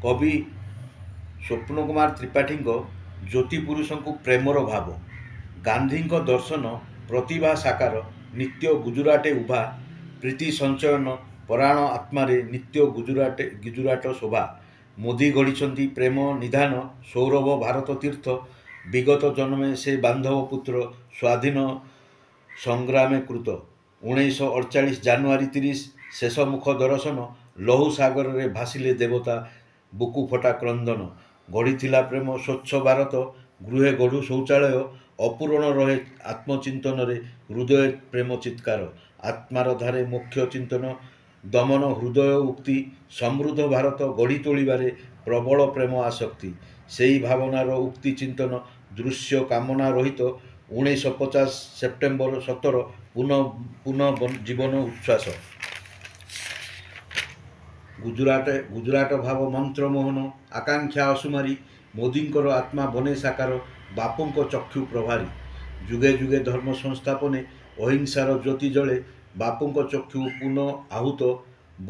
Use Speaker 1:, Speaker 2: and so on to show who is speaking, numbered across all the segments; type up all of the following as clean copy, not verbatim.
Speaker 1: कवि स्वप्न कुमार त्रिपाठी ज्योतिपुरुषଙ୍କୁ ପ୍ରେମର ଭାବ ଗାନ୍ଧୀଙ୍କ ଦର୍ଶନ ପ୍ରତିଭା ସାକାର ନିତ୍ୟ ଗୁଜୁରାଟେ ଉଭା ପ୍ରୀତି ସଞ୍ଚୟନ ପରାଣ ଆତ୍ମାରେ ନିତ୍ୟ ଗୁଜୁରାଟ ଶୋଭା ମୋଦି ଗଢ଼ିଛନ୍ତି ପ୍ରେମ ନିଧାନ ସୌରଭ ଭାରତ ତୀର୍ଥ ବିଗତ ଜନ୍ମେ ସେ ବାନ୍ଧବ ପୁତ୍ର ସ୍ୱାଧୀନ ସଂଗ୍ରାମେ କୃତ 1948 ଜାନୁଆରୀ 30 ଶେଷ ମୁଖ ଦର୍ଶନ ଲହୁ ସାଗରରେ ଭାସିଲେ ଦେବତା ବୁକୁ ଫଟା କ୍ରନ୍ଦନ ଗଢ଼ିଥିଲା ପ୍ରେମ ସ୍ୱଚ୍ଛ ଭାରତ ଗୃହେ ଗଢ଼ୁ ଶୌଚାଳୟ ଅପୂରଣ ରହେ ଆତ୍ମଚିନ୍ତନରେ ହୃଦୟ ପ୍ରେମ ଚିତ୍କାର ଆତ୍ମାର ଧାରେ ମୋକ୍ଷ ଚିନ୍ତନ ଦମନ ହୃଦୟ ଉକ୍ତି ସମୃଦ୍ଧ ଭାରତ ଗଢ଼ି ତୋଳିବାରେ ପ୍ରବଳ ପ୍ରେମ ଆସକ୍ତି ସେହି ଭାବନାର ଉକ୍ତି ଚିନ୍ତନ ଦୃଶ୍ୟ କାମନା ରହିତ 1950 ସେପ୍ଟେମ୍ବର 17 ପୁନଃ ଜୀବନ ଉଚ୍ଛ୍ୱାସ ଗୁଜୁରାଟ ଭାବ ମନ୍ତ୍ର ମୋହନ ଆକାଂକ୍ଷା ଅସୁମାରୀ ମୋଦିଙ୍କର ଆତ୍ମା ବନେ ସାକାର ବାପୁଙ୍କ ଚକ୍ଷୁ ପ୍ରଭାରୀ ଯୁଗେ ଯୁଗେ ଧର୍ମ ସଂସ୍ଥାପନେ ଅହିଂସାର ଜ୍ୟୋତି ଜଳେ ବାପୁଙ୍କ ଚକ୍ଷୁ ପୁନଃ ଆହୁତ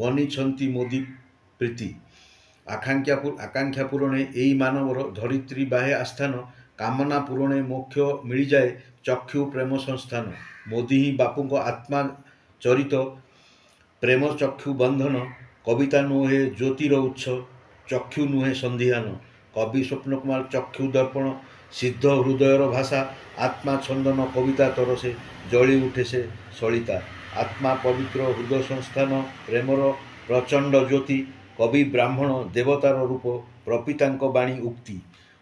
Speaker 1: ବନିଛନ୍ତି ମୋଦି ପ୍ରୀତି ଆକାଂକ୍ଷା ପୂରଣେ ଏଇ ମାନବର ଧରିତ୍ରୀ ବାହେ ଆସ୍ଥାନ କାମନା ପୂରଣେ ମୋକ୍ଷ ମିଳିଯାଏ ଚକ୍ଷୁ ପ୍ରେମ ସଂସ୍ଥାନ ମୋଦି ହିଁ ବାପୁଙ୍କ ଆତ୍ମା ଚରିତ ପ୍ରେମ ଚକ୍ଷୁ ବନ୍ଧନ କବିତା ନୁହେଁ ଜ୍ୟୋତିର ଉତ୍ସ ଚକ୍ଷୁ ନୁହେଁ ସନ୍ଧିହାନ କବି ସ୍ୱପ୍ନ କୁମାର ଚକ୍ଷୁ ଦର୍ପଣ ସିଦ୍ଧ ହୃଦୟର ଭାଷା ଆତ୍ମା ଛନ୍ଦନ କବିତା ତରସେ ଜଳି ଉଠେ ସେ ସଳିତା ଆତ୍ମା ପବିତ୍ର ହୃଦୟ ସଂସ୍ଥାନ ପ୍ରେମର ପ୍ରଚଣ୍ଡ ଜ୍ୟୋତି କବି ବ୍ରାହ୍ମଣ ଦେବତାର ରୂପ ପ୍ରପିତାଙ୍କ ବାଣୀ ଉକ୍ତି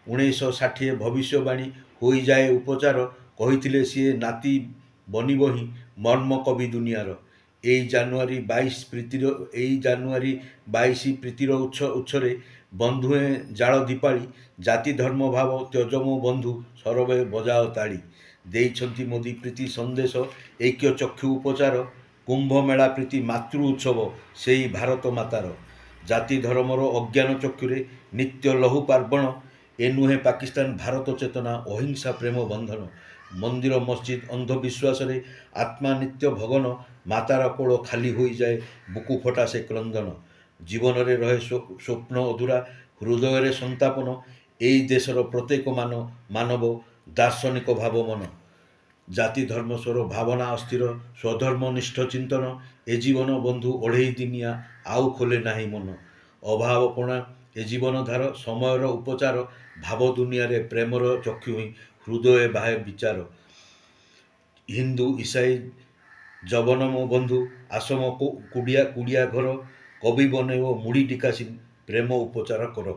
Speaker 1: 1960 ଭବିଷ୍ୟବାଣୀ ହୋଇଯାଏ ଉପଚାର କହିଥିଲେ ସିଏ ନାତି ବନିବ ହିଁ ମର୍ମ କବି ଦୁନିଆର ଏଇ ଜାନୁଆରୀ 22 ପ୍ରୀତିର ଉତ୍ସରେ ବନ୍ଧୁଏ ଜାଳ ଦୀପାଳି ଜାତି ଧର୍ମ ଭାବ ତ୍ୟଜ ମୋ ବନ୍ଧୁ ସରବେ ବଜାଅ ତାଳି ଦେଇଛନ୍ତି ମୋଦି ପ୍ରୀତି ସନ୍ଦେଶ ଐକ୍ୟ ଚକ୍ଷୁ ଉପଚାର କୁମ୍ଭମେଳା ପ୍ରୀତି ମାତୃ ଉତ୍ସବ ସେଇ ଭାରତ ମାତାର ଜାତି ଧର୍ମର ଅଜ୍ଞାନ ଚକ୍ଷୁରେ ନିତ୍ୟ ଲହୁ ପାର୍ବଣ ଏ ନୁହେଁ ପାକିସ୍ତାନ ଭାରତ ଚେତନା ଅହିଂସା ପ୍ରେମ ବନ୍ଧନ ମନ୍ଦିର ମସଜିଦ୍ ଅନ୍ଧବିଶ୍ୱାସରେ ଆତ୍ମା ନିତ୍ୟ ଭଗନ ମାତାର କୋଳ ଖାଲି ହୋଇଯାଏ ବୁକୁ ଫଟା ସେ କ୍ରନ୍ଦନ ଜୀବନରେ ରହେ ସ୍ୱପ୍ନ ଅଧୁରା ହୃଦୟରେ ସନ୍ତାପନ ଏଇ ଦେଶର ପ୍ରତ୍ୟେକ ମାନବ ଦାର୍ଶନିକ ଭାବ ମନ ଜାତି ଧର୍ମସ୍ୱର ଭାବନା ଅସ୍ଥିର ସ୍ୱଧର୍ମନିଷ୍ଠ ଚିନ୍ତନ ଏ ଜୀବନ ବନ୍ଧୁ ଅଢ଼େଇ ଦିନିଆ ଆଉ ଖୋଲେ ନାହିଁ ମନ ଅଭାବପଣା ଏ ଜୀବନ ଧାର ସମୟର ଉପଚାର ଭାବ ଦୁନିଆରେ ପ୍ରେମର ଚକ୍ଷୁ ହିଁ ହୃଦୟ ବାହେ ବିଚାର ହିନ୍ଦୁ ଇସାଇ ଜବନ ମୋ ବନ୍ଧୁ ଆସମ କୁଡ଼ିଆ ଘର କବି ବନେଇବ ମୁଢ଼ି ଟିକାସି ପ୍ରେମ ଉପଚାର କର।